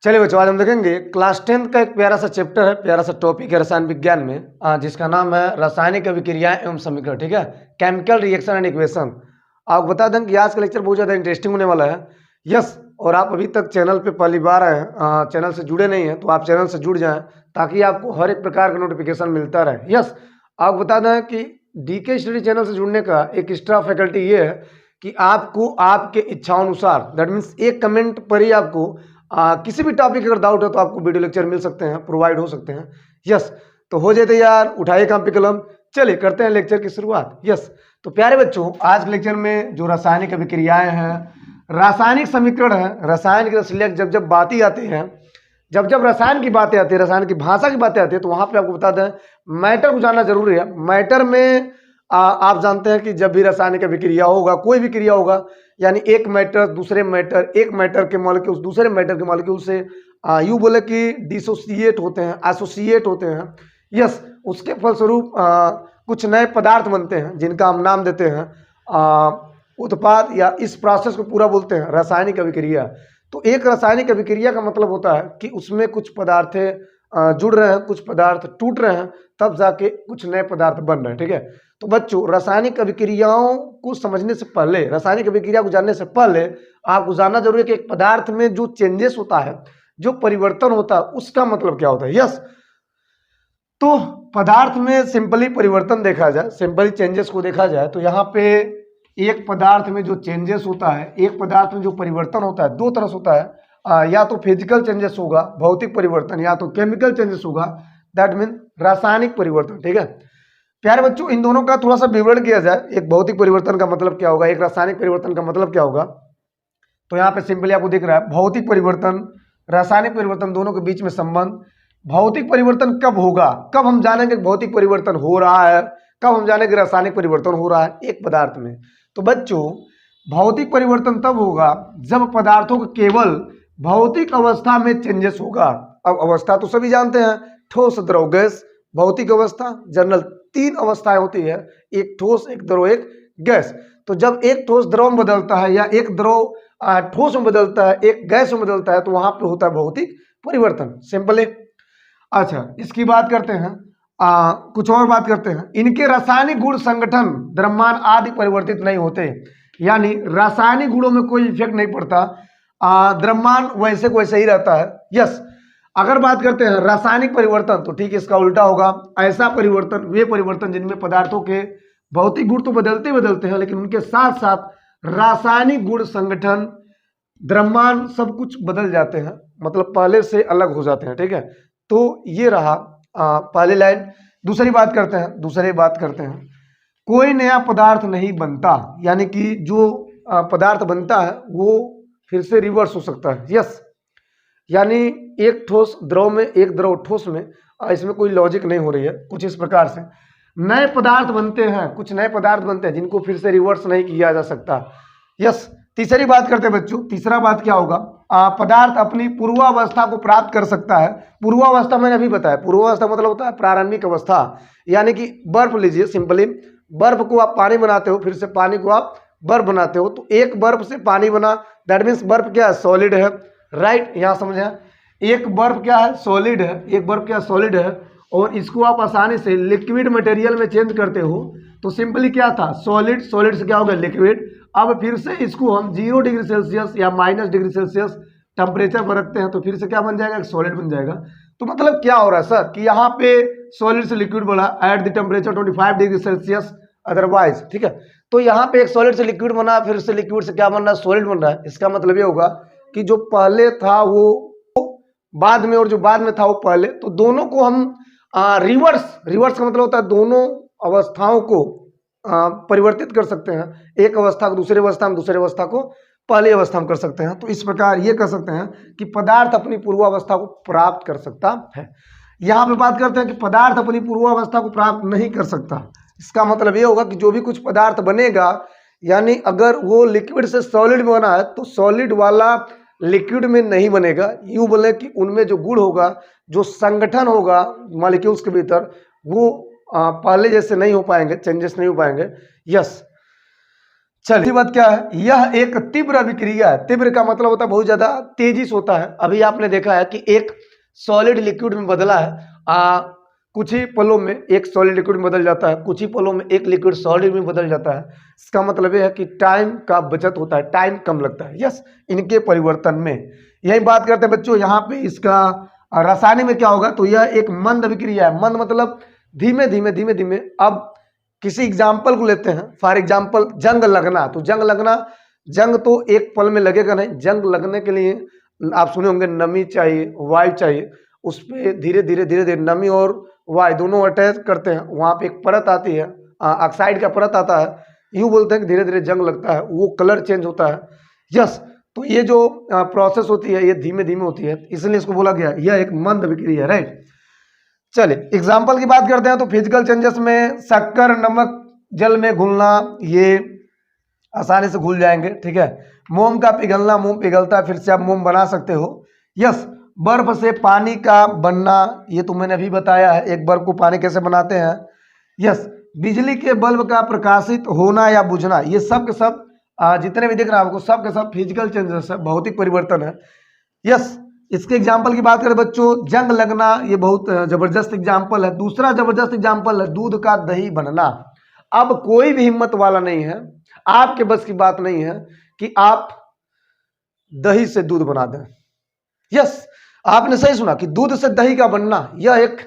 चलिए बच्चों, आज हम देखेंगे क्लास 10 का एक प्यारा सा चैप्टर है, प्यारा सा टॉपिक है रसायन विज्ञान में, जिसका नाम है रासायनिक अभिक्रियाएं एवं समीकरण। ठीक है, केमिकल रिएक्शन एंड इक्वेशन। आपको बता दें कि आज का लेक्चर बहुत ज़्यादा इंटरेस्टिंग होने वाला है। यस, और आप अभी तक चैनल पे पहली बार आए हैं, चैनल से जुड़े नहीं हैं, तो आप चैनल से जुड़ जाएं ताकि आपको हर एक प्रकार का नोटिफिकेशन मिलता रहे। यस, आपको बता दें कि DK स्टडी चैनल से जुड़ने का एक एक्स्ट्रा फैकल्टी ये है कि आपको आपके इच्छानुसार, दैट मीन्स एक कमेंट पर ही आपको किसी भी टॉपिक अगर डाउट है तो आपको वीडियो लेक्चर मिल सकते हैं, प्रोवाइड हो सकते हैं। यस, तो हो जाए तैयार, उठाइए कॉपी कलम, चलिए करते हैं लेक्चर की शुरुआत। यस, तो प्यारे बच्चों, आज के लेक्चर में जो रासायनिक अभिक्रियाएं हैं, रासायनिक समीकरण है, रसायन के सिलेक्ट जब जब बातें आती हैं, जब जब रसायन की बातें आती है, रसायन की भाषा की बातें आती है, तो वहां पे आपको बता दें मैटर को जानना जरूरी है। मैटर में आप जानते हैं कि जब भी रासायनिक अभिक्रिया होगा, कोई भी क्रिया होगा, यानी एक मैटर दूसरे मैटर, एक मैटर के मॉलिक्यूल दूसरे मैटर के मॉलिक्यूल से यूं बोले कि डिसोसिएट होते हैं, एसोसिएट होते हैं। यस, उसके फलस्वरूप कुछ नए पदार्थ बनते हैं जिनका हम नाम देते हैं उत्पाद, या इस प्रोसेस को पूरा बोलते हैं रासायनिक अभिक्रिया। तो एक रासायनिक अभिक्रिया का मतलब होता है कि उसमें कुछ पदार्थ जुड़ रहे हैं, कुछ पदार्थ टूट रहे हैं, तब जाके कुछ नए पदार्थ बन रहे हैं। ठीक है, तो बच्चों, रासायनिक अभिक्रियाओं को समझने से पहले, रासायनिक अभिक्रिया को जानने से पहले आपको जानना जरूरी है कि एक पदार्थ में जो चेंजेस होता है, जो परिवर्तन होता है, उसका मतलब क्या होता है। यस, तो पदार्थ में सिंपली परिवर्तन देखा जाए, सिंपली चेंजेस को देखा जाए, तो यहाँ पे एक पदार्थ में जो चेंजेस होता है, एक पदार्थ में जो परिवर्तन होता है, दो तरह से होता है। या तो फिजिकल चेंजेस होगा, भौतिक परिवर्तन, या तो केमिकल चेंजेस होगा, दैट मीन रासायनिक परिवर्तन। ठीक है प्यारे बच्चों, इन दोनों का थोड़ा सा विवरण किया जाए। एक भौतिक परिवर्तन का मतलब क्या होगा, एक रासायनिक परिवर्तन का मतलब क्या होगा। तो यहाँ पे सिंपली आपको दिख रहा है भौतिक परिवर्तन, रासायनिक परिवर्तन, दोनों के बीच में संबंध। भौतिक परिवर्तन कब होगा, कब हम जानेंगे भौतिक परिवर्तन हो रहा है, कब हम जानेंगे रासायनिक परिवर्तन हो रहा है एक पदार्थ में। तो बच्चों, भौतिक परिवर्तन तब होगा जब पदार्थों को केवल भौतिक अवस्था में चेंजेस होगा। अब अवस्था तो सभी जानते हैं, ठोस, द्रव, गैस। भौतिक अवस्था जनरल 3 अवस्थाएं होती है, एक ठोस, एक द्रव, एक गैस। तो जब एक ठोस द्रव में बदलता है, या एक द्रव ठोस में बदलता है, एक गैस में बदलता है, तो वहां पे होता है भौतिक परिवर्तन, सिंपली। अच्छा, इसकी बात करते हैं, कुछ और बात करते हैं। इनके रासायनिक गुण, संगठन, द्रव्यमान आदि परिवर्तित नहीं होते, यानी रासायनिक गुणों में कोई इफेक्ट नहीं पड़ता, द्रव्यमान वैसे को वैसे ही रहता है। यस, अगर बात करते हैं रासायनिक परिवर्तन, तो ठीक इसका उल्टा होगा। ऐसा परिवर्तन, वे परिवर्तन जिनमें पदार्थों के भौतिक गुण तो बदलते बदलते हैं, लेकिन उनके साथ साथ रासायनिक गुण, संगठन, द्रव्यमान सब कुछ बदल जाते हैं, मतलब पहले से अलग हो जाते हैं। ठीक है, तो ये रहा पहली लाइन। दूसरी बात करते हैं, कोई नया पदार्थ नहीं बनता, यानी कि जो पदार्थ बनता है वो फिर से रिवर्स हो सकता है। यस, यानी एक ठोस द्रव में, एक द्रव ठोस में, इसमें कोई लॉजिक नहीं हो रही है। कुछ इस प्रकार से नए पदार्थ बनते हैं, कुछ नए पदार्थ बनते हैं जिनको फिर से रिवर्स नहीं किया जा सकता। यस, तीसरी बात करते हैं बच्चों। तीसरा बात क्या होगा, पदार्थ अपनी पूर्वावस्था को प्राप्त कर सकता है। पूर्वावस्था मैंने अभी बताया, पूर्वावस्था मतलब होता है प्रारंभिक अवस्था, यानी कि बर्फ लीजिए, सिंपली बर्फ को आप पानी बनाते हो, फिर से पानी को आप बर्फ बनाते हो, तो एक बर्फ से पानी बना, दैट मीन्स बर्फ क्या है, सॉलिड है। राइट, यहाँ समझे, एक बर्फ क्या है, सॉलिड है, एक बर्फ क्या सॉलिड है, और इसको आप आसानी से लिक्विड मटेरियल में चेंज करते हो, तो सिंपली क्या था, सॉलिड, सॉलिड से क्या होगा, लिक्विड। अब फिर से इसको हम 0 डिग्री सेल्सियस या -, डिग्री सेल्सियस टेम्परेचर पर रखते हैं, तो फिर से क्या बन जाएगा, सॉलिड बन जाएगा। तो मतलब क्या हो रहा है सर, कि यहाँ पे सॉलिड से लिक्विड बना at the temperature 25 degree Celsius otherwise. ठीक है, तो यहाँ पे एक सॉलिड से लिक्विड बना, फिर से लिक्विड से क्या बन रहा है, सॉलिड बन रहा है। इसका मतलब ये होगा कि जो पहले था वो बाद में, और जो बाद में था वो पहले, तो दोनों को हम रिवर्स का मतलब होता है दोनों अवस्थाओं को परिवर्तित कर सकते हैं। एक अवस्था को दूसरी अवस्था में, दूसरी अवस्था को पहली अवस्था में कर सकते हैं। तो इस प्रकार ये कह सकते हैं कि पदार्थ अपनी पूर्वावस्था को प्राप्त कर सकता है। यहाँ पे बात करते हैं कि पदार्थ अपनी पूर्वावस्था को प्राप्त नहीं कर सकता। इसका मतलब ये होगा कि जो भी कुछ पदार्थ बनेगा, यानी अगर वो लिक्विड से सॉलिड में बना है, तो सॉलिड वाला लिक्विड में नहीं बनेगा। यूँ बोले कि उनमें जो गुण होगा, जो संगठन होगा मॉलिक्यूल्स के भीतर, वो पहले जैसे नहीं हो पाएंगे, चेंजेस नहीं हो पाएंगे। यस, चलिए बात क्या है, यह एक तीव्र अभिक्रिया है। तीव्र का मतलब होता है बहुत ज्यादा तेजी से होता है। अभी आपने देखा है कि एक सॉलिड लिक्विड में बदला है, कुछ ही पलों में एक सॉलिड लिक्विड में बदल जाता है, कुछ ही पलों में एक लिक्विड सॉलिड में बदल जाता है। इसका मतलब यह है कि टाइम का बचत होता है, टाइम कम लगता है। यस, इनके परिवर्तन में यही बात करते हैं बच्चों। यहाँ पे इसका रासायनिक में क्या होगा, तो यह एक मंद अभिक्रिया है। मंद मतलब धीमे धीमे धीमे धीमे। अब किसी एग्जाम्पल को लेते हैं, फॉर एग्जाम्पल जंग लगना। तो जंग लगना, जंग तो एक पल में लगेगा नहीं। जंग लगने के लिए आप सुने होंगे नमी चाहिए, वायु चाहिए। उस पर धीरे धीरे धीरे धीरे नमी और वायु दोनों अटैच करते हैं, वहां पे एक परत आती है, ऑक्साइड का परत आता है। यूं बोलते हैं कि धीरे धीरे जंग लगता है, वो कलर चेंज होता है। यस, तो ये जो प्रोसेस होती है ये धीमे धीमे होती है, इसलिए इसको बोला गया यह एक मंद अभिक्रिया है। राइट, चलिए एग्जाम्पल की बात करते हैं। तो फिजिकल चेंजेस में शक्कर नमक जल में घुलना, ये आसानी से घुल जाएंगे। ठीक है, मोम का पिघलना, मोम पिघलता है, फिर से आप मोम बना सकते हो। यस, बर्फ से पानी का बनना, ये तो मैंने अभी बताया है, एक बर्फ को पानी कैसे बनाते हैं। यस, बिजली के बल्ब का प्रकाशित होना या बुझना, ये सब के सब जितने भी दिख रहा है आपको, सब के सब फिजिकल चेंजेस है, भौतिक परिवर्तन है। यस, इसके एग्जाम्पल की बात करें बच्चों, जंग लगना, ये बहुत जबरदस्त एग्जाम्पल है। दूसरा जबरदस्त एग्जाम्पल है दूध का दही बनना। अब कोई भी हिम्मत वाला नहीं है, आपके बस की बात नहीं है कि आप दही से दूध बना दें। यस, आपने सही सुना कि दूध से दही का बनना, यह एक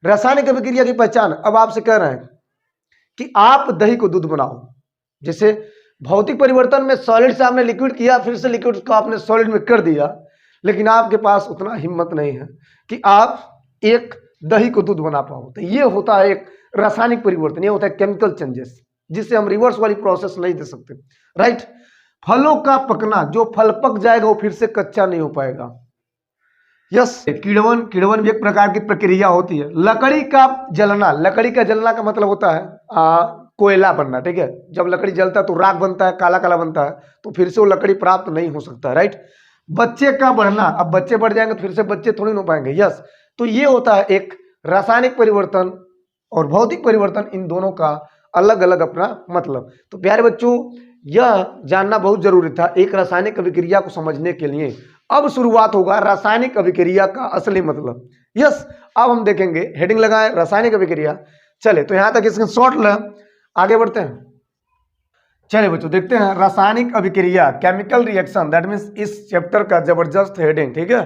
रासायनिक अभिक्रिया की पहचान। अब आपसे कह रहे हैं कि आप दही को दूध बनाओ। जैसे भौतिक परिवर्तन में सॉलिड से आपने लिक्विड किया, फिर से लिक्विड को आपने सॉलिड में कर दिया, लेकिन आपके पास उतना हिम्मत नहीं है कि आप एक दही को दूध बना पाओ। तो ये होता है एक रासायनिक परिवर्तन, ये होता है केमिकल चेंजेस, जिससे हम रिवर्स वाली प्रोसेस नहीं दे सकते। राइट, फलों का पकना, जो फल पक जाएगा वो फिर से कच्चा नहीं हो पाएगा। यस, किण्वन, किण्वन भी एक प्रकार की प्रक्रिया होती है। लकड़ी का जलना, लकड़ी का जलना का मतलब होता है कोयला बनना। ठीक है, जब लकड़ी जलता है तो राख बनता है, काला काला बनता है, तो फिर से वो लकड़ी प्राप्त नहीं हो सकता। राइट, बच्चे का बढ़ना, अब बच्चे बढ़ जाएंगे तो फिर से बच्चे थोड़ी हो पाएंगे। यस, तो ये होता है एक रासायनिक परिवर्तन और भौतिक परिवर्तन, इन दोनों का अलग अलग अपना मतलब। तो प्यारे बच्चों, यह जानना बहुत जरूरी था एक रासायनिक अभिक्रिया को समझने के लिए। अब शुरुआत होगा रासायनिक अभिक्रिया का असली मतलब। यस, अब हम देखेंगे, हेडिंग लगाएं रासायनिक अभिक्रिया। चले, तो यहां तक इसका शॉर्ट लें, आगे बढ़ते हैं। चलिए बच्चों देखते हैं रासायनिक अभिक्रिया, केमिकल रिएक्शन, दैट मीन्स इस चैप्टर का जबरदस्त हेडिंग। ठीक है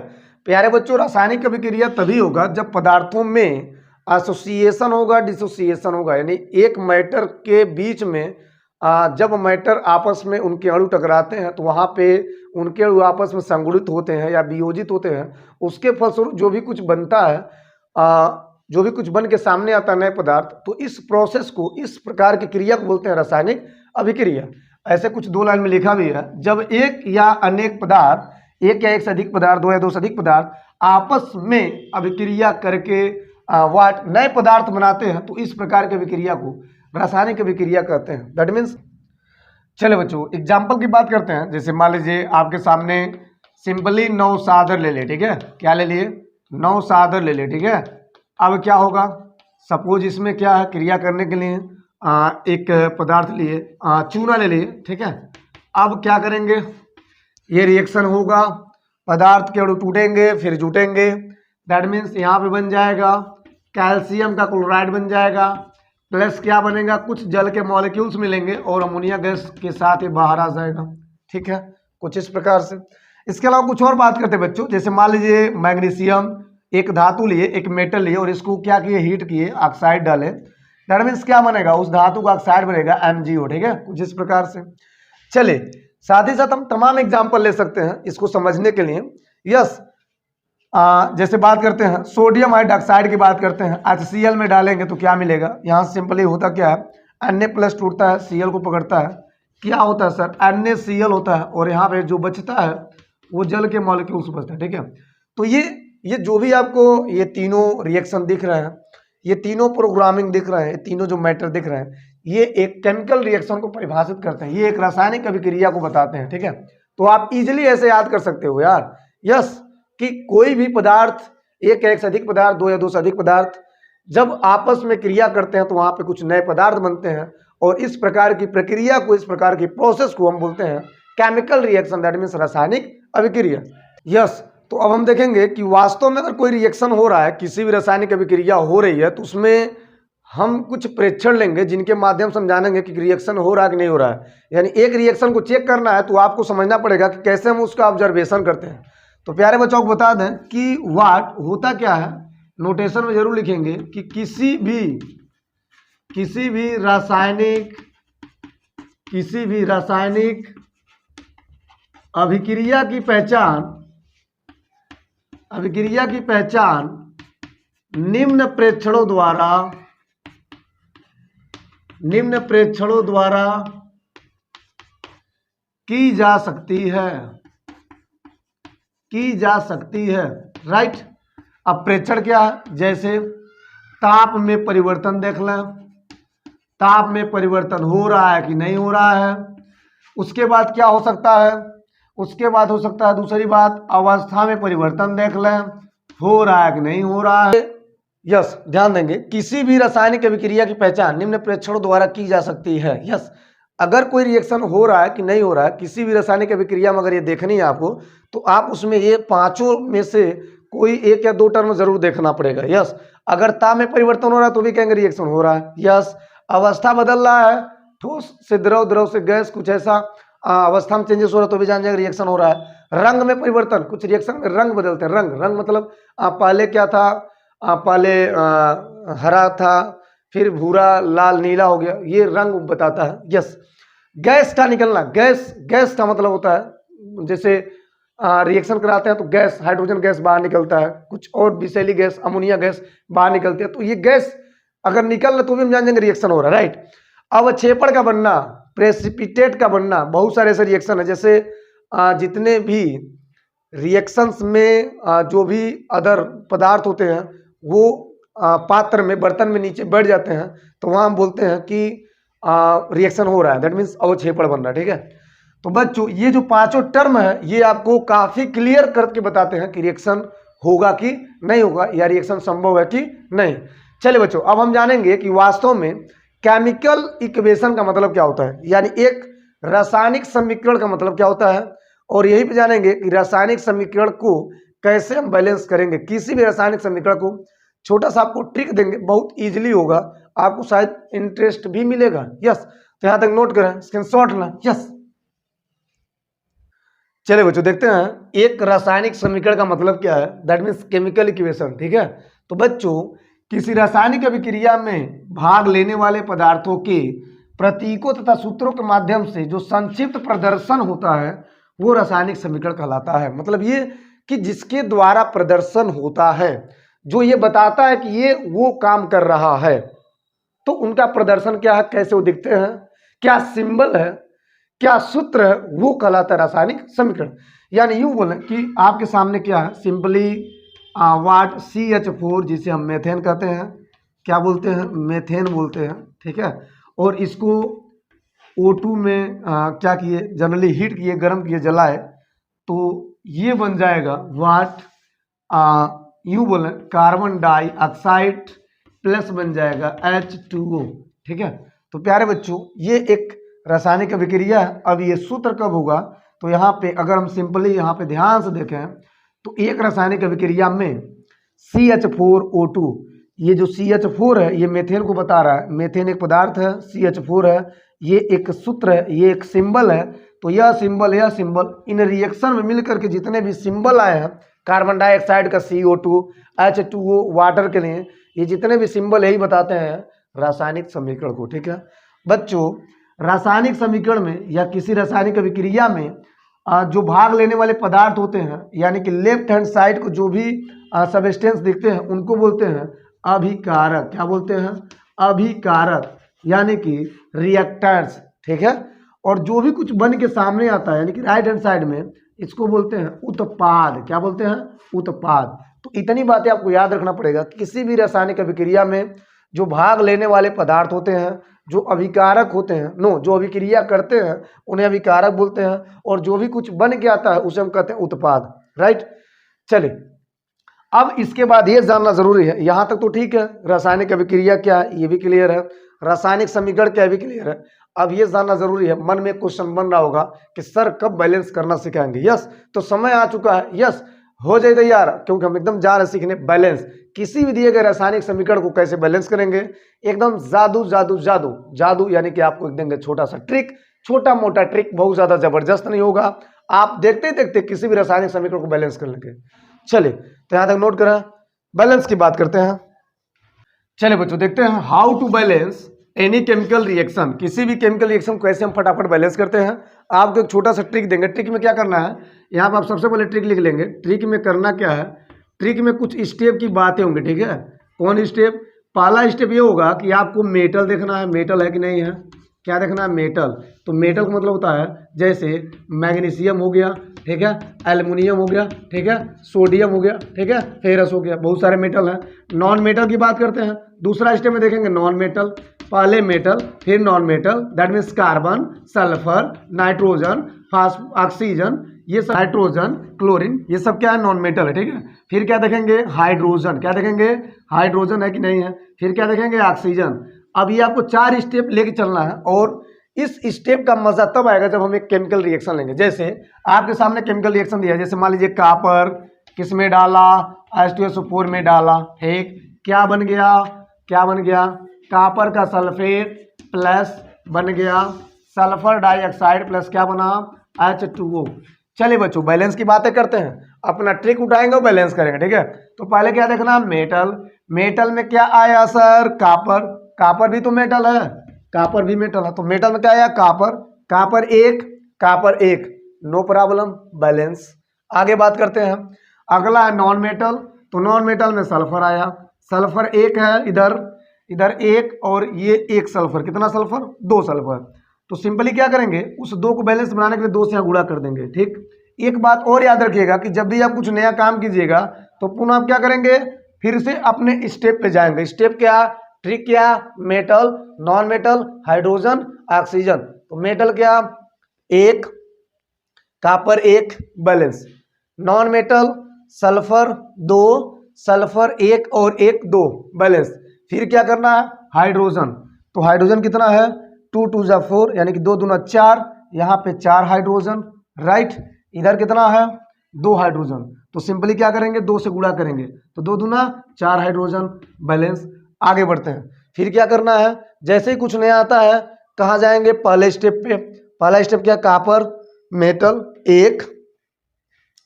प्यारे बच्चों, रासायनिक अभिक्रिया तभी होगा जब पदार्थों में एसोसिएशन होगा, डिसोसिएशन होगा, यानी एक मैटर के बीच में जब मैटर आपस में उनके अणु टकराते हैं तो वहाँ पे उनके अणु आपस में संगुणित होते हैं या वियोजित होते हैं। उसके फलस्वरूप जो भी कुछ बनता है, जो भी कुछ बन के सामने आता है नए पदार्थ, तो इस प्रोसेस को, इस प्रकार की क्रिया को बोलते हैं रासायनिक अभिक्रिया। ऐसे कुछ दो लाइन में लिखा भी है, जब एक या अनेक पदार्थ, एक या एक से अधिक पदार्थ, दो या दो से अधिक पदार्थ आपस में अभिक्रिया करके वाट नए पदार्थ बनाते हैं, तो इस प्रकार की अभिक्रिया को रासायनिक अभिक्रिया कहते हैं। दैट मीन्स, चले बच्चों एग्जाम्पल की बात करते हैं। जैसे मान लीजिए आपके सामने सिंपली नौसादर ले ले, ठीक है, क्या ले लिए, नौसादर ले ले, ठीक है। अब क्या होगा, सपोज इसमें क्या है, क्रिया करने के लिए एक पदार्थ लिए, चूना ले लिए, ठीक है। अब क्या करेंगे, ये रिएक्शन होगा, पदार्थ के अणु टूटेंगे फिर जुटेंगे। दैट मीन्स यहाँ पे बन जाएगा कैल्शियम का क्लोराइड बन जाएगा, प्लस क्या बनेगा, कुछ जल के मॉलिक्यूल्स मिलेंगे और अमोनिया गैस के साथ ये बाहर आ जाएगा। ठीक है, कुछ इस प्रकार से। इसके अलावा कुछ और बात करते हैं बच्चों, जैसे मान लीजिए मैग्नीशियम, एक धातु लिए, एक मेटल लिए और इसको क्या किए, हीट किए, ऑक्साइड डाले। दैट मीन्स क्या बनेगा, उस धातु का ऑक्साइड बनेगा MgO। ठीक है, कुछ इस प्रकार से। चले, साथ ही साथ हम तमाम एग्जाम्पल ले सकते हैं इसको समझने के लिए। यस, जैसे बात करते हैं सोडियम हाइड्रोक्साइड की बात करते हैं, HCl में डालेंगे तो क्या मिलेगा, यहाँ सिंपली होता क्या है, Na+ टूटता है, Cl को पकड़ता है, क्या होता है सर, NaCl होता है, और यहाँ पे जो बचता है वो जल के मॉलिक्यूल्स बचते हैं। ठीक है, तो ये जो भी आपको ये तीनों रिएक्शन दिख रहे हैं, ये तीनों प्रोग्रामिंग दिख रहे हैं, ये तीनों जो मैटर दिख रहे हैं, ये एक केमिकल रिएक्शन को परिभाषित करते हैं, ये एक रासायनिक अभिक्रिया को बताते हैं। ठीक है, तो आप इजिली ऐसे याद कर सकते हो यार। यस, कि कोई भी पदार्थ, एक या एक से अधिक पदार्थ, दो या दो से अधिक पदार्थ जब आपस में क्रिया करते हैं तो वहां पे कुछ नए पदार्थ बनते हैं और इस प्रकार की प्रक्रिया को, इस प्रकार की प्रोसेस को हम बोलते हैं केमिकल रिएक्शन, दैट मीन्स रासायनिक अभिक्रिया। यस, तो अब हम देखेंगे कि वास्तव में अगर कोई रिएक्शन हो रहा है, किसी भी रासायनिक अभिक्रिया हो रही है, तो उसमें हम कुछ प्रेक्षण लेंगे जिनके माध्यम से हम जानेंगे कि रिएक्शन हो रहा है कि नहीं हो रहा है। यानी एक रिएक्शन को चेक करना है तो आपको समझना पड़ेगा कि कैसे हम उसका ऑब्जर्वेशन करते हैं। तो प्यारे बच्चों को बता दें कि वाट होता क्या है, नोटेशन में जरूर लिखेंगे कि किसी भी रासायनिक अभिक्रिया की पहचान निम्न प्रेक्षणों द्वारा की जा सकती है, राइट। अब प्रेक्षण क्या है, जैसे ताप में परिवर्तन देख लें, ताप में परिवर्तन हो रहा है कि नहीं हो रहा है। उसके बाद क्या हो सकता है, उसके बाद हो सकता है दूसरी बात, अवस्था में परिवर्तन देख लें, हो रहा है कि नहीं हो रहा है। यस, ध्यान देंगे, किसी भी रासायनिक अभिक्रिया की पहचान निम्न प्रेक्षणों द्वारा की जा सकती है। यस, अगर कोई रिएक्शन हो रहा है कि नहीं हो रहा है, किसी भी रासायनिक अभिक्रिया में अगर ये देखनी है आपको, तो आप उसमें ये पांचों में से कोई एक या दो टर्म जरूर देखना पड़ेगा। यस, अगर ताप में परिवर्तन हो रहा है तो भी कहेंगे रिएक्शन हो रहा है। यस, अवस्था बदल रहा है, ठोस से द्रव, द्रव से गैस, कुछ ऐसा अवस्था में चेंजेस हो रहा है तो भी जान जाएंगे रिएक्शन हो रहा है। रंग में परिवर्तन, कुछ रिएक्शन में रंग बदलते हैं, रंग मतलब पहले क्या था, पहले हरा था, फिर भूरा, लाल, नीला हो गया, ये रंग बताता है। यस, गैस का निकलना, गैस का मतलब होता है जैसे रिएक्शन कराते हैं तो गैस, हाइड्रोजन गैस बाहर निकलता है, कुछ और विषैली गैस, अमोनिया गैस बाहर निकलती है, तो ये गैस अगर निकल रहा तो भी हम जान जाएंगे रिएक्शन हो रहा है, राइट। अवक्षेपण का बनना, प्रेसिपिटेट का बनना, बहुत सारे ऐसे रिएक्शन है, जैसे जितने भी रिएक्शंस में जो भी अदर पदार्थ होते हैं वो पात्र में, बर्तन में नीचे बैठ जाते हैं, तो वहाँ हम बोलते हैं कि रिएक्शन हो रहा है, दैट मीन्स अवक्षेपण बन रहा है, ठीक है। तो बच्चों ये जो पांचों टर्म है ये आपको काफी क्लियर करके बताते हैं कि रिएक्शन होगा कि नहीं होगा, या रिएक्शन संभव है कि नहीं। चलिए बच्चों, अब हम जानेंगे कि वास्तव में केमिकल इक्वेशन का मतलब क्या होता है, यानी एक रासायनिक समीकरण का मतलब क्या होता है, और यही पे जानेंगे कि रासायनिक समीकरण को कैसे हम बैलेंस करेंगे। किसी भी रासायनिक समीकरण को छोटा सा आपको ट्रिक देंगे, बहुत इजीली होगा, आपको शायद इंटरेस्ट भी मिलेगा। यस, तो यहां तक नोट करें, स्क्रीनशॉट लें। यस, चलिए बच्चों देखते हैं एक रासायनिक समीकरण का मतलब क्या है, दैट मीन्स केमिकल इक्वेशन, ठीक है। तो बच्चों किसी रासायनिक अभिक्रिया में भाग लेने वाले पदार्थों के प्रतीकों तथा सूत्रों के माध्यम से जो संक्षिप्त प्रदर्शन होता है वो रासायनिक समीकरण कहलाता है। मतलब ये कि जिसके द्वारा प्रदर्शन होता है, जो ये बताता है कि ये वो काम कर रहा है, तो उनका प्रदर्शन क्या है, कैसे वो दिखते हैं, क्या सिंबल है, क्या सूत्र है, वो कहलाता है रासायनिक समीकरण। यानी यूं बोलें कि आपके सामने क्या है, सिंपली वाट CH4 जिसे हम मेथेन कहते हैं, क्या बोलते हैं, मेथेन बोलते हैं, ठीक है। और इसको O2 में क्या किए, जनरली हीट किए, गर्म किए, जलाए, तो ये बन जाएगा वाट, यूं बोलें कार्बन डाइऑक्साइड प्लस बन जाएगा H2O, ठीक है। तो प्यारे बच्चों ये एक रासायनिक अभिक्रिया है। अब ये सूत्र कब होगा, तो यहाँ पे अगर हम सिंपली यहाँ पे ध्यान से देखें तो एक रासायनिक अभिक्रिया में CH4O2, ये जो CH4 है ये मेथेन को बता रहा है, मेथेन एक पदार्थ है, CH4 है, ये एक सूत्र है, ये एक सिंबल है। तो यह सिंबल इन रिएक्शन में मिलकर के जितने भी सिंबल आए हैं, कार्बन डाइऑक्साइड का CO2, H2O वाटर के लिए, ये जितने भी सिंबल यही बताते हैं रासायनिक समीकरण को, ठीक है। बच्चों रासायनिक समीकरण में या किसी रासायनिक अभिक्रिया में जो भाग लेने वाले पदार्थ होते हैं, यानी कि लेफ्ट हैंड साइड को जो भी सबस्टेंस दिखते हैं उनको बोलते हैं अभिकारक। क्या बोलते हैं, अभिकारक, यानी कि रिएक्टर्स, ठीक है। और जो भी कुछ बन के सामने आता है, यानी कि राइट हैंड साइड में, इसको बोलते हैं उत्पाद। क्या बोलते हैं, उत्पाद। तो इतनी बातें आपको याद रखना पड़ेगा, किसी भी रासायनिक अभिक्रिया में जो भाग लेने वाले पदार्थ होते हैं, जो अभिकारक होते हैं, जो अभिक्रिया करते हैं उन्हें अभिकारक बोलते हैं, और जो भी कुछ बन के आता है उसे हम कहते हैं उत्पाद, राइट। चलिए अब इसके बाद ये जानना जरूरी है, यहाँ तक तो ठीक है, रासायनिक अभिक्रिया क्या है ये भी क्लियर है, रासायनिक समीकरण क्या भी क्लियर है। अब ये जानना जरूरी है, मन में क्वेश्चन बन रहा होगा कि सर कब बैलेंस करना सिखाएंगे। यस, तो समय आ चुका है। यस, हो जाए तैयार, क्योंकि हम एकदम जा रहे सीखने बैलेंस। किसी भी दिए गए रासायनिक समीकरण को कैसे बैलेंस करेंगे, एकदम जादू जादू जादू जादू, यानी कि आपको एक देंगे छोटा सा ट्रिक, छोटा मोटा ट्रिक, बहुत ज्यादा जबरदस्त नहीं होगा। आप देखते देखते किसी भी रासायनिक समीकरण को बैलेंस कर लेंगे। चलिए, तो यहां तक नोट करें, बैलेंस की बात करते हैं। चलिए बच्चों, देखते हैं how to balance any chemical reaction. किसी भी केमिकल रिएक्शन को कैसे हम फटाफट बैलेंस करते हैं। आपको एक छोटा सा ट्रिक देंगे। ट्रिक में क्या करना है, यहाँ पर आप सबसे पहले ट्रिक लिख लेंगे। ट्रिक में करना क्या है, ट्रिक में कुछ स्टेप की बातें होंगी, ठीक है। कौन स्टेप, पहला स्टेप ये होगा कि आपको मेटल देखना है, मेटल है कि नहीं है। क्या देखना है, मेटल। तो मेटल का मतलब होता है जैसे मैग्नीशियम हो गया, ठीक है, एल्युमिनियम हो गया, ठीक है, सोडियम हो गया, ठीक है, फेरस हो गया, बहुत सारे मेटल हैं। नॉन मेटल की बात करते हैं, दूसरा स्टेप में देखेंगे नॉन मेटल। पहले मेटल फिर non metal, that means carbon, sulphur, nitrogen, oxygen, ये सब, नाइट्रोजन, क्लोरीन, ये सब क्या है, नॉन मेटल है, ठीक है। फिर क्या देखेंगे, हाइड्रोजन। क्या देखेंगे, हाइड्रोजन है कि नहीं है। फिर क्या देखेंगे, ऑक्सीजन। अब ये आपको 4 स्टेप लेके चलना है, और इस स्टेप का मजा तब आएगा जब हम एक केमिकल रिएक्शन लेंगे। जैसे आपके सामने केमिकल रिएक्शन दिया है, जैसे मान लीजिए कॉपर किस में डाला, H2SO4 में डाला, ठीक, क्या बन गया, क्या बन गया, कॉपर का सल्फेट प्लस बन गया सल्फर डाइऑक्साइड प्लस क्या बना, H2O। चलिए बच्चों, बैलेंस की बातें करते हैं, अपना ट्रिक उठाएंगे और बैलेंस करेंगे, ठीक है। तो पहले क्या देखना, मेटल। मेटल में क्या आया सर, कॉपर। कॉपर भी तो मेटल है, कॉपर भी मेटल है, तो मेटल में क्या आया, कॉपर। कॉपर एक, कॉपर एक, नो प्रॉब्लम, बैलेंस। आगे बात करते हैं, अगला है नॉन मेटल। तो नॉन मेटल में सल्फर आया, सल्फर एक है इधर, इधर एक, और ये एक सल्फर, कितना सल्फर, 2 सल्फर। तो सिंपली क्या करेंगे, उस 2 को बैलेंस बनाने के लिए 2 से यहाँ गुणा कर देंगे, ठीक। एक बात और याद रखिएगा कि जब भी आप कुछ नया काम कीजिएगा तो पुनः आप क्या करेंगे, फिर से अपने स्टेप पे जाएंगे। स्टेप क्या, ट्रिक क्या, metal, non metal, hydrogen, oxygen. तो मेटल क्या, एक, कॉपर एक, balance. Non metal sulphur 2, sulphur एक और एक 2, बैलेंस। फिर क्या करना है, हाइड्रोजन। तो हाइड्रोजन कितना है, 2 2 जा 4, यानी कि 2 दूना 4, यहाँ पे 4 हाइड्रोजन, राइट। इधर कितना है, 2 हाइड्रोजन। तो सिंपली क्या करेंगे, 2 से गुणा करेंगे, तो 2 दूना 4 हाइड्रोजन, बैलेंस। आगे बढ़ते हैं, फिर क्या करना है, जैसे ही कुछ नया आता है कहाँ जाएंगे, पहले स्टेप पे। पहला स्टेप क्या, कॉपर मेटल एक,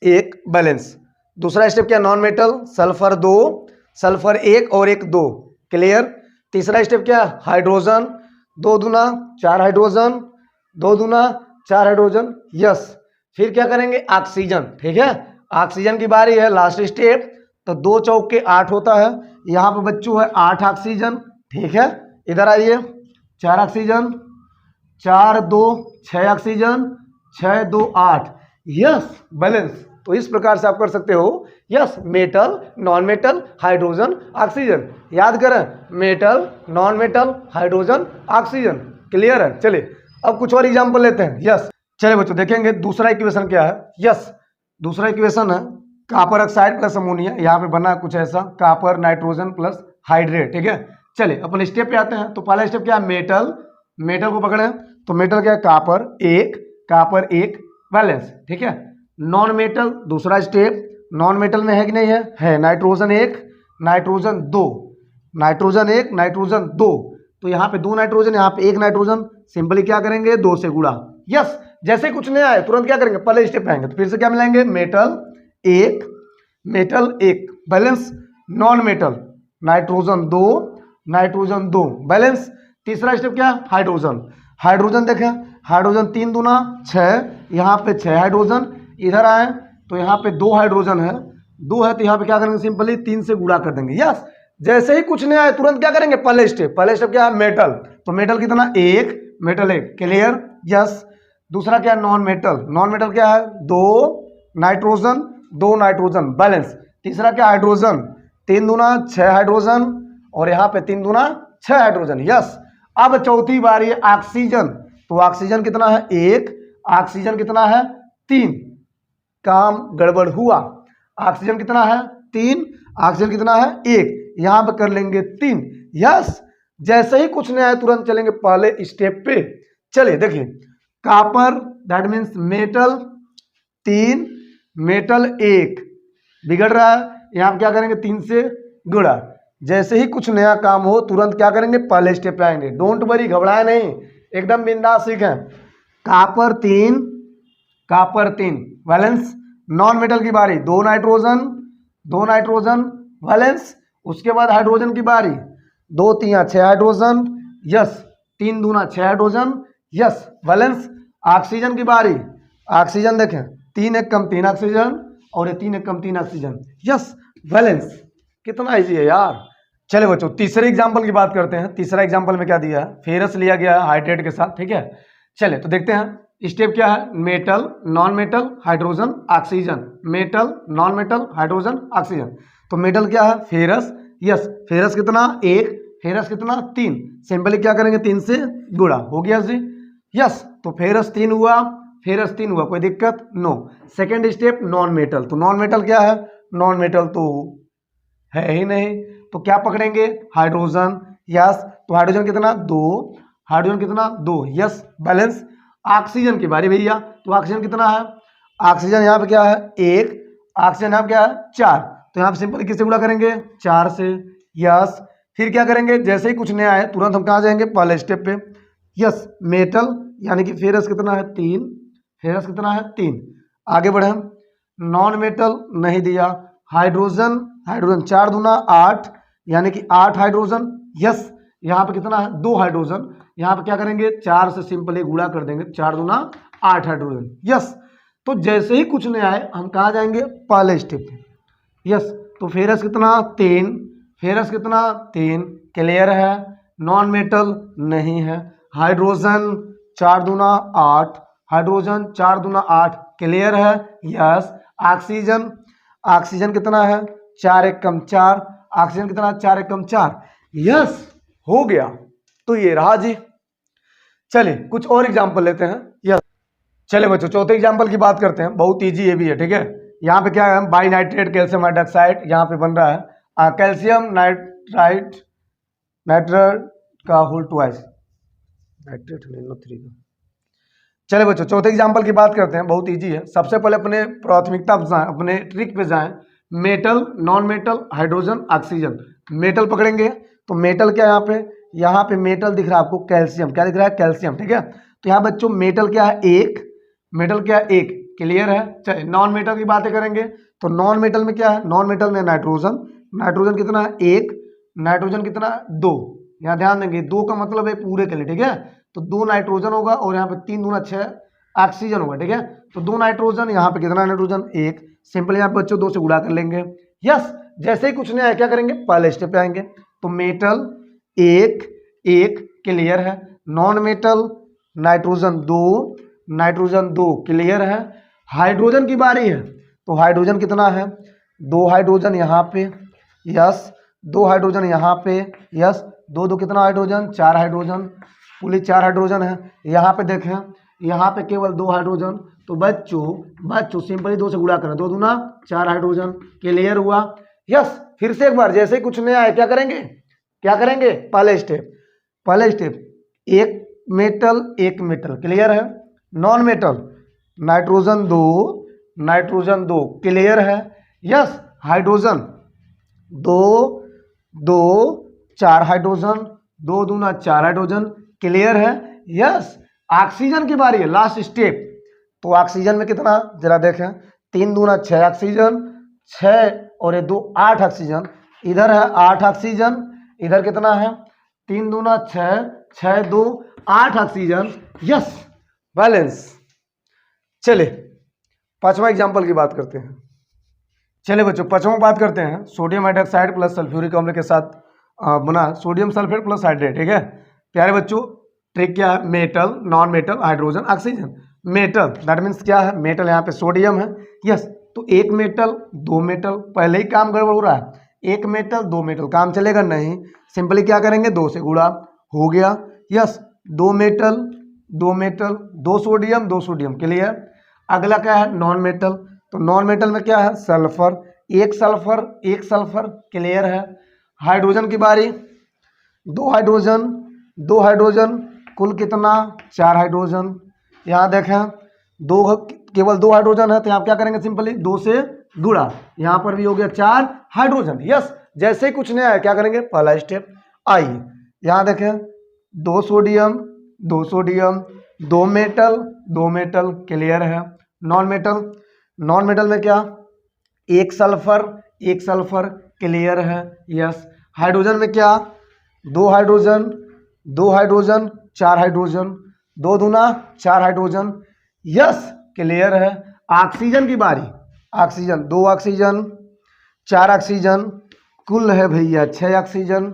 एक, बैलेंस। दूसरा स्टेप क्या, नॉन मेटल, सल्फर 2, सल्फर एक और एक 2, क्लियर। तीसरा स्टेप क्या, हाइड्रोजन, 2 दूना 4 हाइड्रोजन, 2 दूना 4 हाइड्रोजन, यस। फिर क्या करेंगे, ऑक्सीजन, ठीक है। ऑक्सीजन की बारी है, लास्ट स्टेप। तो 2 चौके 8 होता है, यहाँ पे बच्चों है 8 ऑक्सीजन, ठीक है। इधर आइए, 4 ऑक्सीजन, 4 2 6 ऑक्सीजन, 6 2 8, यस, बैलेंस। तो इस प्रकार से आप कर सकते हो, yes, metal, non metal, hydrogen, oxygen. याद करें, metal, non metal, hydrogen, oxygen, clear है। चलिए अब कुछ और एग्जांपल लेते हैं, यस। चलिए बच्चों, देखेंगे दूसरा इक्वेशन क्या है, यस। दूसरा इक्वेशन है कॉपर ऑक्साइड प्लस अमोनिया, यहाँ पे बना कुछ ऐसा, कॉपर नाइट्रोजन प्लस हाइड्रेट, ठीक है। चलिए अपन स्टेप पे आते हैं। तो पहला स्टेप क्या है, मेटल। मेटल को पकड़े, तो मेटल क्या है, कॉपर एक, बैलेंस, ठीक है। नॉन मेटल, दूसरा स्टेप, नॉन मेटल में है कि नहीं है, नाइट्रोजन एक, नाइट्रोजन 2, नाइट्रोजन एक, नाइट्रोजन 2। तो यहाँ पे 2 नाइट्रोजन, यहाँ पे 1 नाइट्रोजन, सिंपली क्या करेंगे, 2 से गुणा, यस। जैसे कुछ नहीं आए तुरंत क्या करेंगे, पहले स्टेप आएंगे, तो फिर से क्या मिलाएंगे, मेटल एक, balance. Non metal, nitrogen 2, nitrogen 2, balance. तीसरा स्टेप क्या, हाइड्रोजन। हाइड्रोजन देखें, हाइड्रोजन 3 दूना 6, यहाँ पे 6 हाइड्रोजन। इधर आए तो यहाँ पे 2 हाइड्रोजन है, 2 है, तो यहाँ पे क्या करेंगे, सिंपली 3 से गुणा कर देंगे, यस। जैसे ही कुछ नहीं आए तुरंत क्या करेंगे, पहले स्टेप क्या है, मेटल। तो मेटल कितना, एक, मेटल एक, क्लियर, यस। दूसरा क्या, नॉन मेटल। नॉन मेटल क्या है, 2 नाइट्रोजन, 2 नाइट्रोजन, बैलेंस। तीसरा क्या, हाइड्रोजन, 3 दूना 6 हाइड्रोजन, और यहाँ पे 3 दूना 6 हाइड्रोजन, यस। अब चौथी बारी ऑक्सीजन। तो ऑक्सीजन कितना है, 1, ऑक्सीजन कितना है, 3, काम गड़बड़ हुआ। ऑक्सीजन कितना है, 3, ऑक्सीजन कितना है, 1, यहाँ पे कर लेंगे 3, यस। जैसे ही कुछ नहीं आया तुरंत चलेंगे पहले स्टेप पे। चलिए देखिए, copper that means metal 3, metal 1 बिगड़ रहा है, यहाँ पे क्या करेंगे 3 से गुणा। जैसे ही कुछ नया काम हो तुरंत क्या करेंगे पहले स्टेप पे आएंगे। डोंट वरी, घबराए नहीं, एकदम बिंदास सीखें। Copper 3, copper 3 valence. Non metal की बारी, 2 नाइट्रोजन, 2 नाइट्रोजन वैलेंस। उसके बाद हाइड्रोजन की बारी, 2 3 6 हाइड्रोजन, यस 3 दूना 6 हाइड्रोजन, यस वैलेंस। ऑक्सीजन की बारी, ऑक्सीजन देखें 3 1 कम 3 ऑक्सीजन और ये 3 1 कम 3 ऑक्सीजन, यस वैलेंस। कितना इजी है यार। चले बच्चों तीसरे एग्जाम्पल की बात करते हैं। तीसरा एग्जाम्पल में क्या दिया है, फेरस लिया गया है हाइड्रेट के साथ, ठीक है। चले तो देखते हैं स्टेप क्या है। Metal, non metal, hydrogen, oxygen, metal, non metal, hydrogen, oxygen. तो मेटल क्या है फेरस, यस फेरस कितना 1, फेरस कितना 3। सिंपली क्या करेंगे 3 से गुणा, हो गया जी, यस। तो फेरस 3 हुआ, फेरस 3 हुआ, कोई दिक्कत no. Second step non metal, तो नॉन मेटल क्या है, नॉन मेटल तो है ही नहीं, तो क्या पकड़ेंगे हाइड्रोजन, यस। तो हाइड्रोजन कितना 2, हाइड्रोजन कितना 2, यस बैलेंस। ऑक्सीजन की बारी भैया, तो ऑक्सीजन कितना है, ऑक्सीजन यहाँ पे क्या है 1, ऑक्सीजन यहाँ पे क्या है 4। तो यहाँ पे सिंपल किससे गुणा करेंगे 4 से, यस। फिर क्या करेंगे जैसे ही कुछ नया है तुरंत हम कहाँ जाएंगे पहले स्टेप पे, यस मेटल यानी कि फेरस कितना है 3, फेरस कितना है 3। आगे बढ़े हम, नॉन मेटल नहीं दिया, हाइड्रोजन, हाइड्रोजन 4 दूना 8 यानी कि 8 हाइड्रोजन, यस। यहाँ पे कितना है 2 हाइड्रोजन, यहाँ पे क्या करेंगे 4 से सिंपली गुणा कर देंगे, 4 दूना 8 हाइड्रोजन, यस। तो जैसे ही कुछ नहीं आए हम कहाँ जाएंगे पहले स्टेप पे, यस। तो फेरस कितना 3, फेरस कितना 3 क्लियर है। नॉन मेटल नहीं है, हाइड्रोजन 4 दूना 8, हाइड्रोजन 4 दूना 8 क्लियर है, यस। ऑक्सीजन, ऑक्सीजन कितना है 4 1 कम 4, ऑक्सीजन कितना 4 1 कम 4, यस हो गया। तो ये रहा जी। चलिए कुछ और एग्जांपल लेते हैं, यस। चलिए बच्चों चौथे एग्जांपल की बात करते हैं, बहुत इजी ये भी है, ठीक है। यहाँ पे क्या है बाई नाइट्रेट कैल्शियम हाइड्रोक्साइड यहाँ पे बन रहा है कैल्शियम नाइट्राइट, नाइट्रेट का होल ट्वाइस, नाइट्रेट NO3 का। चले बच्चों चौथे एग्जांपल की बात करते हैं, बहुत इजी है। सबसे पहले अपने प्राथमिकता पे जाएं, अपने ट्रिक पे जाएं। Metal, non metal, hydrogen, oxygen. Metal पकड़ेंगे तो मेटल क्या यहाँ पे मेटल दिख रहा है आपको कैल्शियम, क्या दिख रहा है कैल्शियम, ठीक है। तो यहाँ बच्चों मेटल क्या है 1, मेटल क्या है 1 क्लियर है। चलिए नॉन मेटल की बातें करेंगे, तो नॉन मेटल में क्या है, नॉन मेटल में नाइट्रोजन, नाइट्रोजन कितना है 1, नाइट्रोजन कितना 2। यहाँ ध्यान देंगे 2 का मतलब है पूरे के लिए, ठीक है। तो 2 नाइट्रोजन होगा और यहाँ पे 3 दूना 6 ऑक्सीजन होगा, ठीक है। तो 2 नाइट्रोजन, यहाँ पे कितना नाइट्रोजन 1, सिंपल यहाँ पे बच्चों 2 से गुणा कर लेंगे, यस। जैसे ही कुछ नहीं आया क्या करेंगे पहले स्टेप पे आएंगे। तो मेटल 1 1 क्लियर है, non metal nitrogen 2, nitrogen 2 clear है। हाइड्रोजन की बारी है, तो हाइड्रोजन कितना है 2 हाइड्रोजन यहाँ पे, यस 2 हाइड्रोजन यहाँ पे, यस 2 2 कितना हाइड्रोजन 4 हाइड्रोजन, पूरी 4 हाइड्रोजन है। यहाँ पे देखें यहाँ पे केवल 2 हाइड्रोजन, तो बच्चों सिंपली 2 से गुणा करें, 2 दूना 4 हाइड्रोजन क्लियर हुआ, यस। फिर से एक बार जैसे ही कुछ नया है क्या करेंगे पहले स्टेप एक मेटल क्लियर है। नॉन मेटल नाइट्रोजन 2 क्लियर है, यस। हाइड्रोजन 2 2 4 हाइड्रोजन, 2 दूना 4 हाइड्रोजन क्लियर है, यस। ऑक्सीजन की बारी है लास्ट स्टेप, तो ऑक्सीजन में कितना जरा देखें 3 दूना 6 ऑक्सीजन, 6 और ये 2 8 ऑक्सीजन, इधर है 8 ऑक्सीजन, इधर कितना है 3 दूना 6 6 2 8 ऑक्सीजन, यस बैलेंस। चले पांचवा एग्जांपल की बात करते हैं। चले बच्चों पांचवा बात करते हैं, सोडियम हाइड्रोक्साइड प्लस सल्फ्यूरिक अम्ल के साथ बना सोडियम सल्फेट प्लस हाइड्रेट, ठीक है। प्यारे बच्चों ट्रिक क्या है, metal, non metal, hydrogen, oxygen. Metal that means क्या है, मेटल यहाँ पे सोडियम है, यस। तो 1 मेटल 2 मेटल, पहले ही काम गड़बड़ हो रहा है, 1 मेटल 2 मेटल काम चलेगा नहीं, सिंपली क्या करेंगे 2 से गुणा, हो गया, यस। 2 metal 2 sodium clear. अगला क्या है नॉन मेटल, तो नॉन मेटल में क्या है सल्फर, एक सल्फर क्लियर है। हाइड्रोजन की बारी, दो हाइड्रोजन, दो हाइड्रोजन, कुल कितना 4 हाइड्रोजन। यहाँ देखें दो, केवल दो हाइड्रोजन है तो यहाँ क्या करेंगे सिंपली 2 से गुणा, यहाँ पर भी हो गया 4 हाइड्रोजन। यस, जैसे ही कुछ नया है क्या करेंगे पहला स्टेप। आइए यहाँ देखें दो सोडियम, दो सोडियम, दो मेटल, दो मेटल, क्लियर है। नॉन मेटल, नॉन मेटल में क्या एक सल्फर, एक सल्फर, क्लियर है। यस, हाइड्रोजन में क्या दो हाइड्रोजन, दो हाइड्रोजन, 4 हाइड्रोजन, दो दूना 4 हाइड्रोजन। यस, क्लियर है। ऑक्सीजन की बारी, ऑक्सीजन, दो ऑक्सीजन, 4 ऑक्सीजन, कुल है भैया 6 ऑक्सीजन,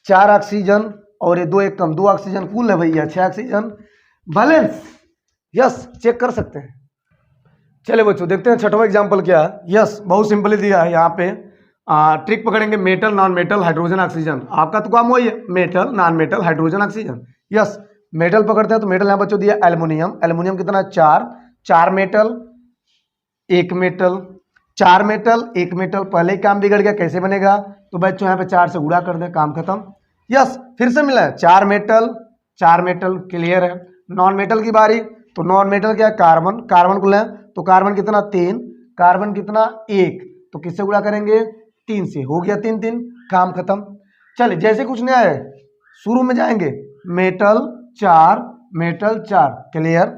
4 ऑक्सीजन और ये दो एक कम, 2 ऑक्सीजन, कुल है भैया 6 ऑक्सीजन। बैलेंस, यस चेक कर सकते हैं। चलिए बच्चों देखते हैं छठवां एग्जाम्पल क्या है। यस, बहुत सिंपली दिया है यहाँ पे। ट्रिक पकड़ेंगे metal, non metal, hydrogen, oxygen. आपका तो काम वही है, metal, non metal, hydrogen, oxygen. Yes, metal पकड़ते हैं तो मेटल यहाँ बच्चों दिया एल्युमिनियम। एल्युमिनियम कितना 4, 4 मेटल, एक मेटल, 4 मेटल, एक मेटल। पहले ही काम बिगड़ गया, कैसे बनेगा तो बच्चों यहाँ पे 4 से गुणा कर दे, काम खत्म। यस, फिर से मिला है 4 मेटल, 4 मेटल, क्लियर है। नॉन मेटल की बारी, तो नॉन मेटल क्या है कार्बन, कार्बन को लें तो कार्बन कितना 3, कार्बन कितना 1, तो किससे गुणा करेंगे 3 से, हो गया 3 3, काम खत्म। चलिए जैसे कुछ नया है शुरू में जाएंगे metal 4, metal 4, clear.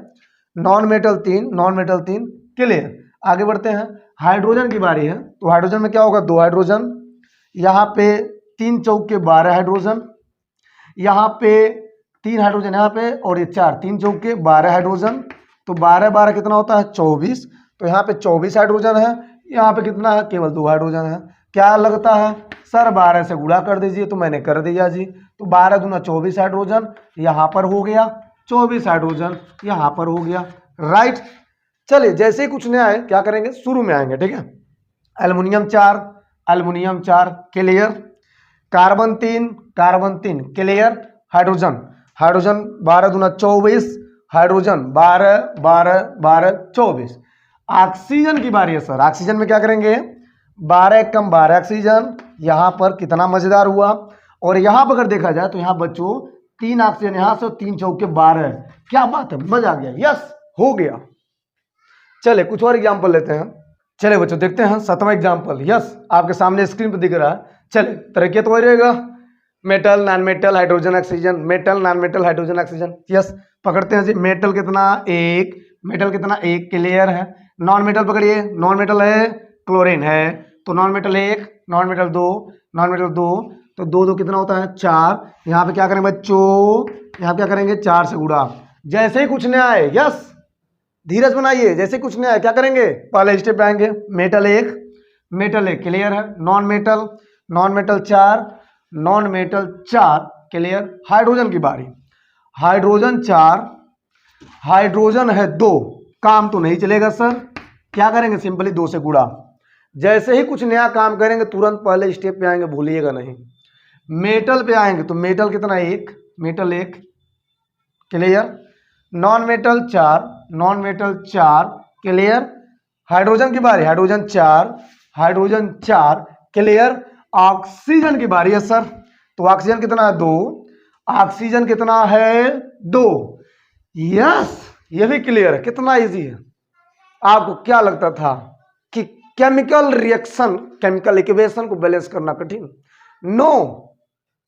Non metal 3, non metal 3, clear. आगे बढ़ते हैं, हाइड्रोजन की बारी है। तो हाइड्रोजन में क्या होगा दो हाइड्रोजन, यहाँ पे 3 चौक के 12 हाइड्रोजन, यहाँ पे 3 हाइड्रोजन यहाँ पे और ये 4, 3 चौक के 12 हाइड्रोजन। तो 12 12 कितना होता है 24, तो यहाँ पे 24 हाइड्रोजन है, यहाँ पे कितना है केवल 2 हाइड्रोजन है। क्या लगता है सर 12 से गुणा कर दीजिए, तो मैंने कर दिया जी। तो 12 दूना 24 हाइड्रोजन यहाँ पर हो गया, 24 हाइड्रोजन यहाँ पर हो गया, राइट। चलिए जैसे ही कुछ नया है क्या करेंगे शुरू में आएंगे, ठीक है। Aluminium 4, aluminium 4, clear. Carbon 3, carbon 3, clear. Hydrogen, hydrogen 12 दूना 24, हाइड्रोजन 12 12 12 24। ऑक्सीजन की बारी है सर, ऑक्सीजन में क्या करेंगे 12 कम 12 ऑक्सीजन, यहाँ पर कितना मजेदार हुआ। और यहाँ पर अगर देखा जाए तो यहाँ बच्चों 3 ऑक्सीजन यहाँ से, 3 चौक के 12, क्या बात है, मजा आ गया। यस, हो गया। चले कुछ और एग्जाम्पल लेते हैं। चले बच्चों देखते हैं 7वां एग्जाम्पल। यस, आपके सामने स्क्रीन पर दिख रहा है। चले तरीके तो वही रहेगा, metal, non metal, hydrogen, oxygen, metal, non metal, hydrogen, oxygen. Yes, पकड़ते हैं जी। मेटल कितना 1, मेटल कितना 1, क्लियर है। नॉन मेटल पकड़िए, नॉन मेटल है क्लोरीन है, तो non metal 1, non metal 2, non metal 2, तो 2 2 कितना होता है 4। यहाँ पे क्या करेंगे बच्चों, यहाँ क्या करेंगे 4 से गुणा। जैसे ही कुछ नया है, यस धीरज बनाइए, जैसे कुछ नया है क्या करेंगे पहले स्टेप पे आएंगे। मेटल 1, मेटल 1, क्लियर है। Non metal, non metal 4, non metal 4, clear. Hydrogen की बारी, हाइड्रोजन 4, हाइड्रोजन है 2, काम तो नहीं चलेगा सर, क्या करेंगे सिंपली 2 से गुणा। जैसे ही कुछ नया काम करेंगे तुरंत पहले स्टेप पे आएंगे, भूलिएगा नहीं। मेटल पे आएंगे तो मेटल कितना 1, metal 1, clear. Non metal 4, non metal 4, clear. Hydrogen की बारी, हाइड्रोजन 4, हाइड्रोजन 4, क्लियर। ऑक्सीजन की बारी है सर, तो ऑक्सीजन कितना है 2, ऑक्सीजन कितना है 2। यस, ये भी क्लियर है, कितना इजी है। आपको क्या लगता था कि केमिकल रिएक्शन, केमिकल इक्वेशन को बैलेंस करना कठिन? नो,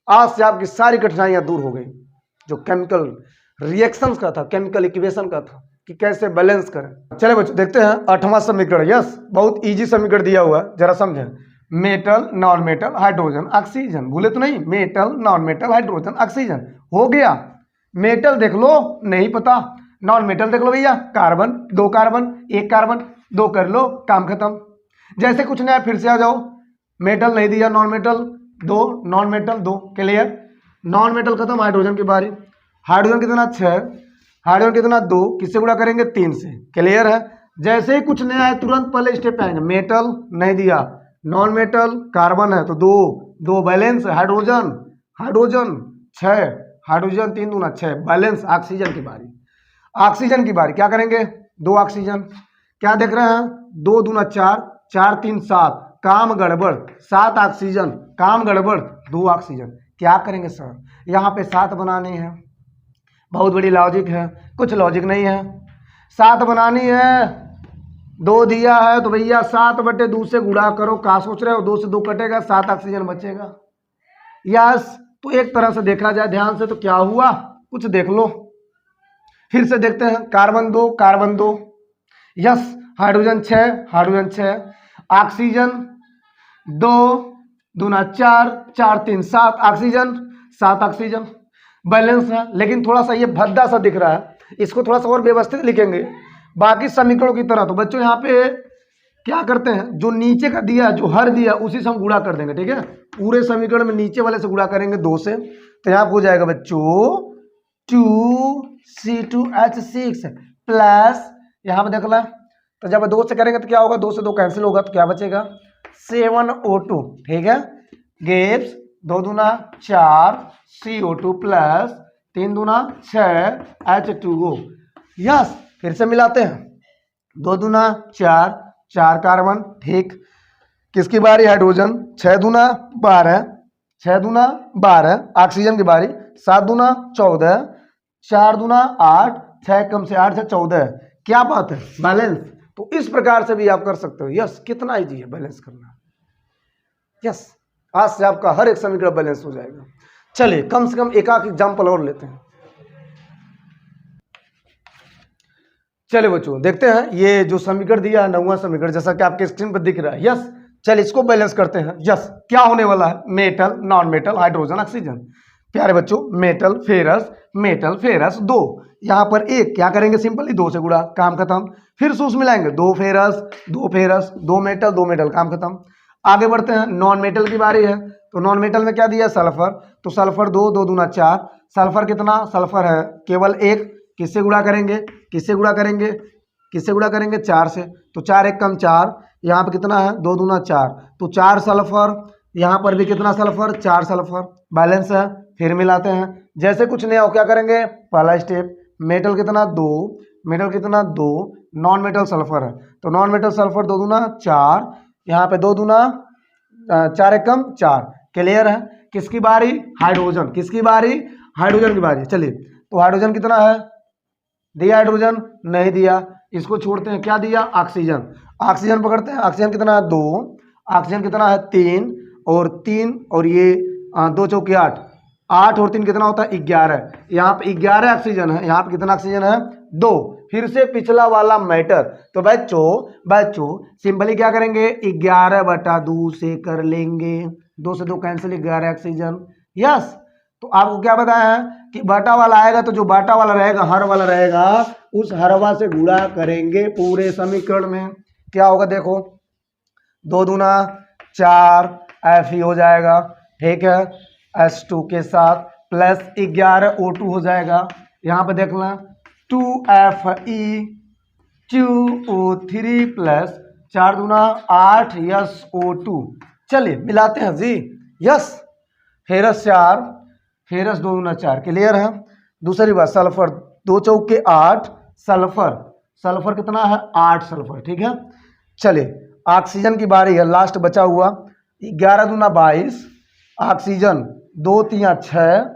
आज से आपकी सारी कठिनाइयां दूर हो गई। जो केमिकल रिएक्शंस का था, केमिकल इक्वेशन का था कि कैसे बैलेंस करें। चले बच्चों देखते हैं 8वां समीकरण। यस, बहुत इजी समीकरण दिया हुआ है, जरा समझें। Metal, non metal, hydrogen, oxygen, भूले तो नहीं, metal, non metal, hydrogen, oxygen, हो गया। मेटल देख लो, नहीं पता, नॉन मेटल देख लो भैया, कार्बन 2 कार्बन, 1 कार्बन, 2 कर लो, काम खत्म। जैसे कुछ नया फिर से आ जाओ। मेटल नहीं दिया, non metal 2, non metal 2, clear. Non metal खत्म, हाइड्रोजन की बारी। हाइड्रोजन कितना 6, हाइड्रोजन कितना 2, किससे गुणा करेंगे 3 से, क्लियर है। जैसे ही कुछ नया है तुरंत पहले स्टेप पे आएंगे। मेटल नहीं दिया, नॉन मेटल, कार्बन है तो 2 2 बैलेंस, हाइड्रोजन, हाइड्रोजन 6, हाइड्रोजन 3 दूना 6, बैलेंस। ऑक्सीजन की बारी, ऑक्सीजन की बारी क्या करेंगे 2 ऑक्सीजन, क्या देख रहे हैं 2 दूना 4, 4 3 7, काम गड़बड़, 7 ऑक्सीजन, काम गड़बड़, 2 ऑक्सीजन। क्या करेंगे सर, यहाँ पे 7 बनानी है, बहुत बड़ी लॉजिक है, कुछ लॉजिक नहीं है। 7 बनानी है, 2 दिया है तो भैया 7/2 से गुणा करो। क्या सोच रहे हो, 2 से 2 कटेगा, 7 ऑक्सीजन बचेगा। यस, तो एक तरह से देखा जाए ध्यान से तो क्या हुआ, कुछ देख लो। फिर से देखते हैं, carbon 2 carbon 2, yes, hydrogen 6 hydrogen 6, oxygen 2 दूना 4 4 3 7 ऑक्सीजन 7 ऑक्सीजन, बैलेंस है। लेकिन थोड़ा सा ये भद्दा सा दिख रहा है, इसको थोड़ा सा और व्यवस्थित लिखेंगे बाकी समीकरणों की तरह। तो बच्चों यहाँ पे क्या करते हैं, जो नीचे का दिया, जो हर दिया, उसी से हम गुणा कर देंगे, ठीक है। पूरे समीकरण में नीचे वाले से गुणा करेंगे 2 से, तो यहाँ हो जाएगा बच्चों 2C2H6 प्लस, यहाँ पे देख ला, तो जब 2 से करेंगे तो क्या होगा, 2 से 2 कैंसिल होगा, तो क्या बचेगा 7O2, ठीक है। गिव्स 2 दूना 4 CO2 प्लस 3 दूना 6 H2O। यस, फिर से मिलाते हैं, 2 दूना 4 4 कार्बन, ठीक। किसकी बारी, हाइड्रोजन, 6 दूना 12 6 दूना 12, ऑक्सीजन की बारी, 7 दूना 14 4 दूना 8 6 कम से 8 से 14, क्या बात है, बैलेंस। तो इस प्रकार से भी आप कर सकते हो। यस, कितना इजी है बैलेंस करना। यस, आज से आपका हर एक समीकरण बैलेंस हो जाएगा। चलिए कम से कम एक एग्जाम्पल और लेते हैं। चलिए बच्चों देखते हैं, ये जो समीकरण दिया है 9वां समीकरण, जैसा कि आपके स्क्रीन पर दिख रहा है। यस, चलिए इसको बैलेंस करते हैं। यस, क्या होने वाला है, metal non metal hydrogen oxygen. प्यारे बच्चों, मेटल फेरस 2, यहाँ पर एक क्या करेंगे, सिंपली 2 से गुणा, काम खत्म। फिर सूस मिलाएंगे, 2 फेरस 2 मेटल, काम खत्म। आगे बढ़ते हैं, नॉन मेटल की बारी है। तो नॉन मेटल में क्या दिया, सल्फर, तो सल्फर 2 दूना 4, सल्फर कितना, सल्फर है केवल 1, किससे गुणा करेंगे, 4 से, तो 4 1 कम 4, यहाँ पे कितना है 2 दूना 4, तो 4 सल्फर, यहाँ पर भी कितना सल्फर, 4 सल्फर, बैलेंस है। फिर मिलाते हैं, जैसे कुछ नया हो क्या करेंगे, पहला स्टेप, मेटल कितना 2, नॉन मेटल सल्फर है, तो नॉन मेटल सल्फर 2 दूना 4, यहाँ पे 2 दूना 4 1 कम 4, क्लियर है। किसकी बारी, हाइड्रोजन, किसकी बारी, हाइड्रोजन की बारी। चलिए, तो हाइड्रोजन कितना है, दिया हाइड्रोजन, नहीं दिया, इसको छोड़ते हैं, क्या दिया, ऑक्सीजन, ऑक्सीजन पकड़ते हैं, ऑक्सीजन कितना है 2, ऑक्सीजन कितना है 3 और ये 2 चौके 8, 8 और 3 कितना होता है 11, यहाँ पे 11 ऑक्सीजन है, यहाँ पे कितना ऑक्सीजन है 2। फिर से पिछला वाला मैटर, तो बच्चों सिंपली क्या करेंगे, 11/2 से कर लेंगे, 2 से 2 कैंसिल, 11 ऑक्सीजन। यस, तो आपको क्या बताया है कि बाटा वाला आएगा, तो जो बाटा वाला रहेगा, हर वाला रहेगा, उस हरवा से गुणा करेंगे पूरे समीकरण में। क्या होगा देखो, 2 दूना 4 Fe हो जाएगा, ठीक है, H2 के साथ प्लस 11 O2 हो जाएगा। यहाँ पे देख लें 2Fe 2O3 प्लस 4 दूना 8 SO2। चलिए मिलाते हैं जी। यस, फेरस 4, फेरस 2 दूना 4, क्लियर है। दूसरी बात, सल्फर 2 चौके 8, सल्फर कितना है 8 सल्फर, ठीक है। चलिए ऑक्सीजन की बारी है, लास्ट बचा हुआ, 11 दूना 22, ऑक्सीजन 2 3 6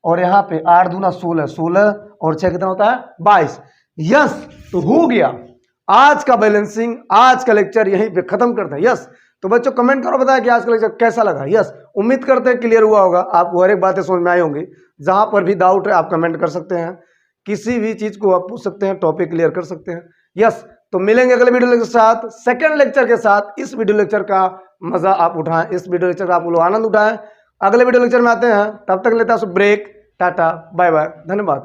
और यहाँ पे 8 दूना 16 और 6 कितना होता है 22। यस, तो हो गया आज का बैलेंसिंग, आज का लेक्चर यहीं पे खत्म करते हैं। यस, तो बच्चों कमेंट करो, बताया कि आज का लेक्चर कैसा लगा। यस, उम्मीद करते हैं क्लियर हुआ होगा, आपको हर एक बातें समझ में आई होंगी। जहां पर भी डाउट है आप कमेंट कर सकते हैं, किसी भी चीज को आप पूछ सकते हैं, टॉपिक क्लियर कर सकते हैं। यस, तो मिलेंगे अगले वीडियो लेक्चर के साथ, सेकंड लेक्चर के साथ। इस वीडियो लेक्चर का मजा आप उठाएं, इस वीडियो लेक्चर का आप लोग आनंद उठाएं। अगले वीडियो लेक्चर में आते हैं, तब तक लेता है ब्रेक, टाटा बाय बाय, धन्यवाद।